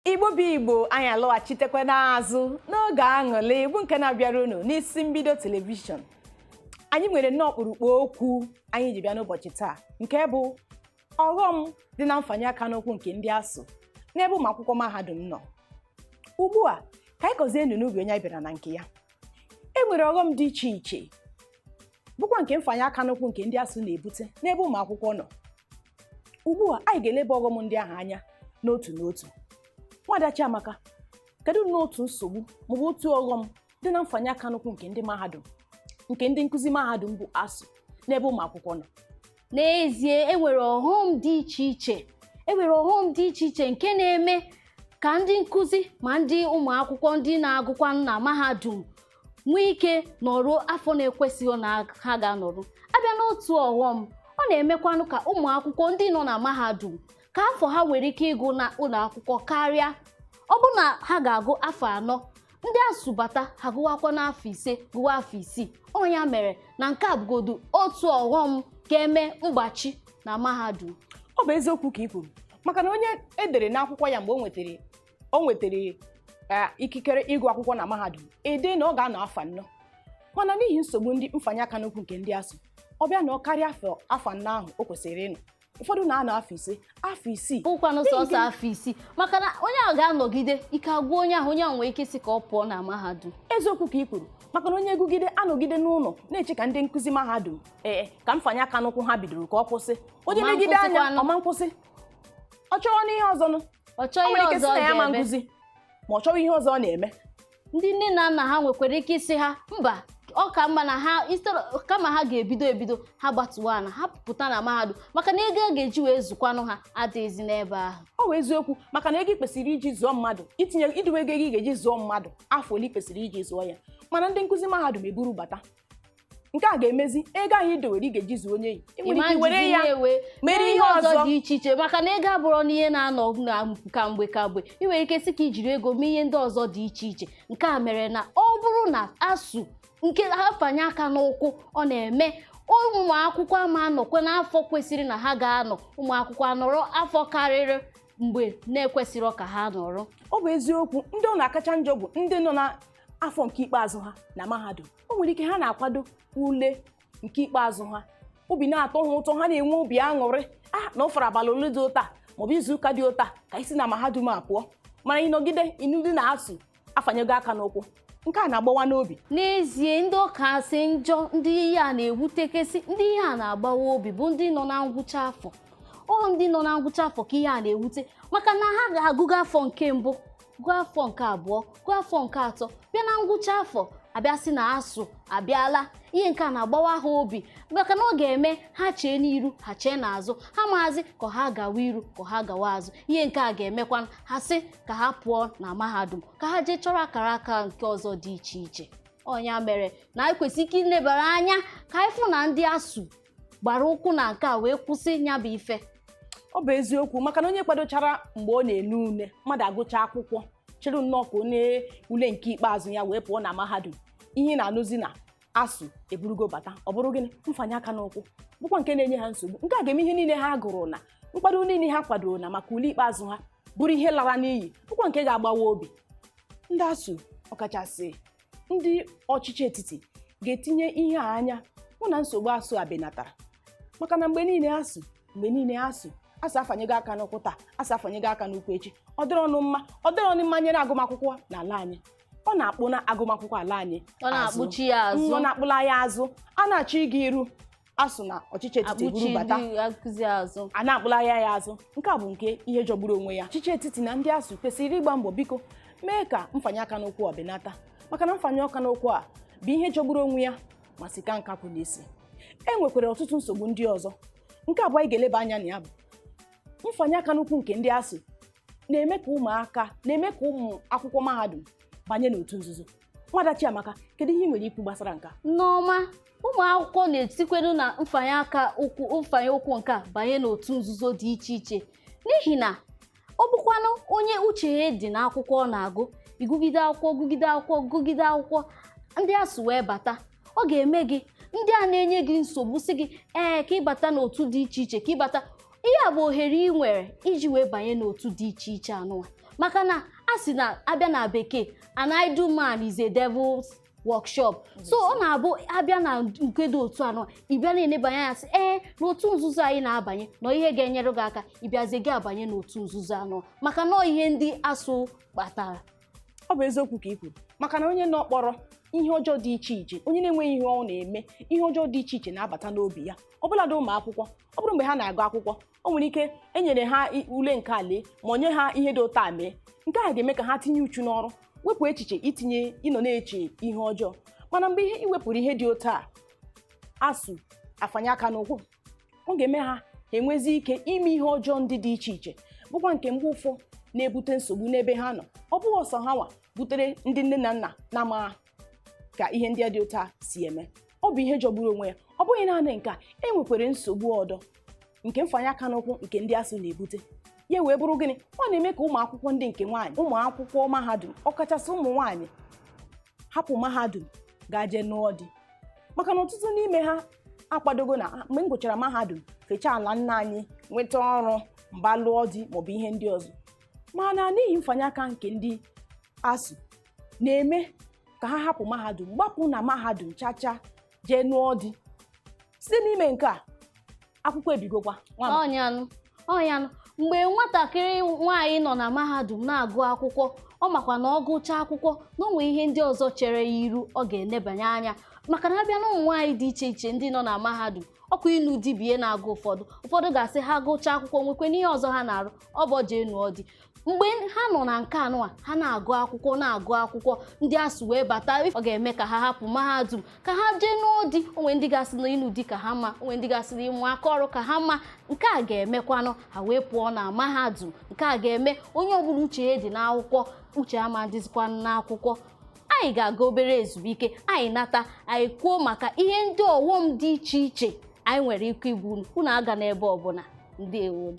Igbo bụ Igbo anyị alọghachitekwa n'azụ n'oge aṅụrị Igbo nke na-abịara unu n'isi mbido telivishọn. Anyị nwere nnọọ ọkpụrụkpụ okwu anyị ji bịa n'ụbọchị taa nke bụ ọghọm dị na mfanye aka n'okwu nke ndị ASUU n'ebe ụmụ akwụkwọ mahadum nọ. Ugbu a ka anyị kọzie enu n'ubi onye anyị bịara na nke ya. E nwere ọghọm dị iche iche bụkwa nke mfanye aka n'okwu nke ndị ASUU na-ebute n'ebe ụmụ akwụkwọ nọ. Ugbu a anyị ga-eleba ọghọm ndị ahụ anya n'otu n'otu. Nwada Chiamaka, kedu n'otu nsogbu maọbụ otu ọghọm dị na mfanye aka n'okwu nke ndị mahadum nke ndị nkụzi mahadum bụ ASUU n'ebe ụmụ akwụkwọ nọ? N'ezie, enwere ọghọm dị iche iche nke na-eme ka ndị nkụzi ma ndị ụmụ akwụkwọ ndị na-agụkwa na mahadum nwee ike nọrọ afọ na-ekwesịghị na ha ga-anọrọ. Abịa n'otu ọghọm, ọ na-emekwanụ ka ụmụ akwụkwọ ndị nọ na mahadum ka afọ ha nwere ike ịgụ na ụlọ akwụkwọ karịa. Ọ bụ na ha ga-agụ afọ 4, ndị ASUU bata ha gụwakwa n'afọ 5 gụwa afọ 6. Ọ ya mere na nke a bụgodu otu ọghọm ga-eme mgbachi na mahadum. Ọ bụ eziokwu ka ị kwuru, maka na onye edere n'akwụkwọ ya mgbe o nwetara ikikere ịgụ akwụkwọ na mahadum ede na ọ ga-anọ afọ 4, mana n'ihi nsogbu ndị mfanye aka n'okwu nke ndị ASUU ọ bịa na ọ karịa afọ 4 ahụ o kwesịrị ịnọ. Ụfọdụ na-anọ afọ 5, afọ 6, bụkwanụ sọsọ afọ 6, maka na onye ahụ ga-anọgide ike agwụ onye ahụ nwere ike isi ka ọ pụọ na mahadum. Eziokwu ka ị kwuru, maka na onye gụgide anọgide n'ụlọ na-eche ka ndị nkụzi mahadum ka mfanye aka n'okwu ha bidoro ka ọ kwụsị. Onye legide anya ọma nkwụsị, ọ chọrọ n'ihe ọzọ nụ, ọ chọọ ihe ọzọ na ya ma nkụzi ma ọ chọrọ ihe ọzọ ọ na-eme. Ndị nne na nna ha nwekwara ike isi ha mba, ọ ka mma na ha kama ha ga-ebido ha gbatuwa ana ha pụta na mahadum, maka na ego a ga-eji wee zụkwanụ ha adịghịzi n'ebe ahụ. Ọ bụ eziokwu, maka na ego kwesịrị iji zụọ mmadụ, idowe ego ị ga-eji zụọ mmadụ afọ ole kwesịrị iji zụọ ya, mana ndị nkụzi mahadum eburu bata. Nke a ga-emezi ego ahụ idowere ị ga-eji zụọ onye yi were ya mere ihe ọzọ dị iche iche, maka na ego abụrụ n'ihe na-anọ na ka mgbe ị nwere ike sị ka ijiri ego mee ihe ndị ọzọ dị iche iche. Nke a mere na ọ bụrụ na ASUU nke ha fanye aka n'ụkwụ, ọ na-eme ụmụ akwụkwọ ama anọkwa n'afọ kwesịrị na ha ga-anọ, ụmụ akwụkwọ anọrọ afọ karịrị mgbe na-ekwesịrị ka ha nọrọ. Ọ bụ eziokwu, ndị ọ na-akacha njọ bụ ndị nọ n'afọ nke ikpeazụ ha na mahadum. O nwere ike ha na-akwado ule nke ikpeazụ ha, obi na-atọ ha ụtọ, ha na-enwe obi aṅụrị na ọ fọrọ abalị ole dị ụta maọbụ izu ụka dị ụta ka isi na mahadum a pụọ, mana ịnọgide ịnụdị na ASUU afanyego aka n'ụkwụ. Nke a na-agbawa n'obi. N'ezie, ndị ọka sị njọ, ndị ihe a na-ewutekesị, ndị ihe a na-agbawa obi bụ ndị nọ na ngwụcha afọ. Ndị nọ na ngwụcha afọ ka ihe a na-ewute, maka na ha ga-agụgo afọ nke mbụ, gụọ afọ nke abụọ, gụọ afọ nke atọ, bịa na ngwụcha afọ abịasị na ASUU abịala. Ihe nke a na-agbawa ha obi, maka na ọ ga-eme ha chee n'iru ha chee n'azụ, ha maazi ka ha gawa iru ka ha gawa azụ. Ihe nke a ga-emekwa ha sị ka ha pụọ na mahadum ka ha jee chọrọ akara aka nke ọzọ dị iche iche. Ọnya mere na anyị kwesịrị ike ilebara anya ka anyị fụ na ndị ASUU gbara ụkwụ na nke a wee kwụsị nya bụ ife. Ọ bụ eziokwu, maka na onye kwadochara mgbe ọ na-ele ule, mmadụ agụcha akwụkwọ chere nnọọ ka onye ule nke ikpeazụ ya wee pụọ na mahadum, ihe na-anụzi na ASUU eburugo bata. Ọ bụrụ gịnị? Mfanye aka n'ụkwụ bụkwa nke na-enye ha nsogbu. Nke a ga-eme ihe niile ha gụrụ na nkwado niile ha kwadoro na maka ule ikpeazụ ha bụrụ ihe lara n'iyi, bụkwa nke ga-agbawa obi. Ndị ASUU, ọkachasị ndị ọchịchị etiti, ga-etinye ihe a anya hụ na nsogbu ASUU abenatara, maka na mgbe niile ASUU afanyego aka n'ụkwụ taa, ASUU afanyego aka n'ụkwụ echi. Ọ dịrọ ọnụ mma nyere agụmakwụkwọ n'ala anyị. Ọ na-akpụ na agụmakwụkwọ ala anyị, ọ na-akpụchi ya azụ, ọ na-akpụla ya azụ. A na-achọ ịga iru ASUU na ọchịchị etiti buru bata, a na-akpụla ya azụ. Nke a bụ nke ihe jọgburu onwe ya. Ọchịchị etiti na ndị ASUU kwesịrị ịgba mbọ biko mee ka mfanye aka n'ụkwụ ọbenata, maka na mfanye aka n'ụkwụ a bụ ihe jọgburu onwe ya ma si ka nka kwụ n'isi. E nwekwara ọtụtụ nsogbu ndị ọzọ. Nke abụọ anyị ga-eleba anya na ya bụ mfanye aka n'ụkwụ nke ndị ASUU na-eme ka ụmụ akwụkwọ mahadum banye n'otu nzuzo. Nwada Chiamaka, kedu ihe ị nwere ikwu gbasara nke a? N'ọma, ụmụ akwụkwọ na-etikwedu na mfanye ụkwụ nke a banye n'otu nzuzo dị iche iche, n'ihi na ọ bụkwanụ onye uche ya dị n'akwụkwọ ọ na-agụ, igụgide akwụkwọ ndị ASUU wee bata, ọ ga-eme gị ndị a na-enye gị nsogbu sị gị ka ịbata n'otu dị iche iche, ka ịbata. Ihe a bụ ohere ị nwere iji wee banye n'otu dị iche iche anụwa, maka na a sị na abịa na bekee an idle man is a devil's workshop. So ọ na-abụ abịa na nke dị otu anọ ịbịa na-enebanye ya sị n'otu nzuzo anyị na-abanye na ihe ga-enyere gị aka ịbịazie gị abanye n'otu nzuzo anọ maka na ihe ndị ASUU kpatara. Ọ bụ eziokwu ka i kwuru maka na onye nọ kpọrọ ihe ọjọọ dị iche iche, onye na-enweghị ihe ọ na-eme, ihe ọjọọ dị iche iche na-abata n'obi ya. Ọbụladị ụmụ akwụkwọ, ọ bụrụ mgbe ha na-agụ akwụkwọ, o nwere ike enyere ha ule nke ale ma onye ha ihe dị ụtọ mee, nke a ga-eme ka ha tinye uchu n'ọrụ, wepụ echiche itinye ịnọ na-eche ihe ọjọọ. Mana mgbe iwepụrụ ihe dị otu a, ASUU afanye aka n'ụkwụ, ọ ga-eme ha enwezi ike ime ihe ọjọọ ndị dị iche iche, bụkwa nke mgbe ụfọ na-ebute nsogbu n'ebe ha nọ. Ọ bụghị ọsọ ha nwa butere ndị nne na nna na-ama ka ihe ndị dị otu a si eme. Ọ bụ ihe jọgburu onwe ya. Ọ bụghị naanị nke a, enwekwere nsogbu ọdọ nke mfanye aka n'ụkwụ nke ndị ASUU na-ebute. Ya wee bụrụ gịnị? Ọ na-eme ka ụmụ akwụkwọ ndị nke nwaanyị, ụmụ akwụkwọ mahadum, ọkachasị ụmụ nwaanyị, hapụ mahadum gaa jee nụọ di. Maka na ọtụtụ n'ime ha akwadogo na mgbe m gụchara mahadum fechaa ala nna anyị, nweta ọrụ, mba lụọ di maọbụ ihe ndị ọzọ. Mana n'ihi mfanye aka nke ndị ASUU na-eme ka ha hapụ mahadum, gbapụ na mahadum chacha jee nụọ di. Site n'ime nke a, akwụkwọ ebigokwa ọnyanụ mgbe nwatakịrị nwaanyị nọ na mahadum na-agụ akwụkwọ, ọ makwa na ọ gụchaa akwụkwọ na onwe ihe ndị ọzọ chere ya iru ọ ga-enebanye anya. Maka na abịa na ụmụ nwaanyị dị iche iche ndị nọ na mahadum, ọkwa ịnụ di bie na-agụ ụfọdụ ga-asị ha gụchaa akwụkwọ nwekwe n'ihe ọzọ ha na-arụ, ọ bụ jee nụọ di. Mgbe ha nọ na nke anọ ha na-agụ akwụkwọ ndị ASUU wee bata, ọ ga-eme ka ha hapụ mahadum ka ha jee nụọ di. Onwe ndị gasị na ịnụ di ka ha ma, onwe ndị gasị na ịmụ aka ọrụ ka ha ma. Nke a ga-emekwanụ ha wee pụọ na mahadum. Nke a ga-eme onye ọbụla uche ya dị n'akwụkwọ, uche ama dịzikwa n'akwụkwọ. Anyị ga-aga obere ezumike, anyị nata, anyị kwuo maka ihe ndị ọghọm dị iche iche anyị nwere ike igbu unu aga n'ebe ọbụla. Ndewo.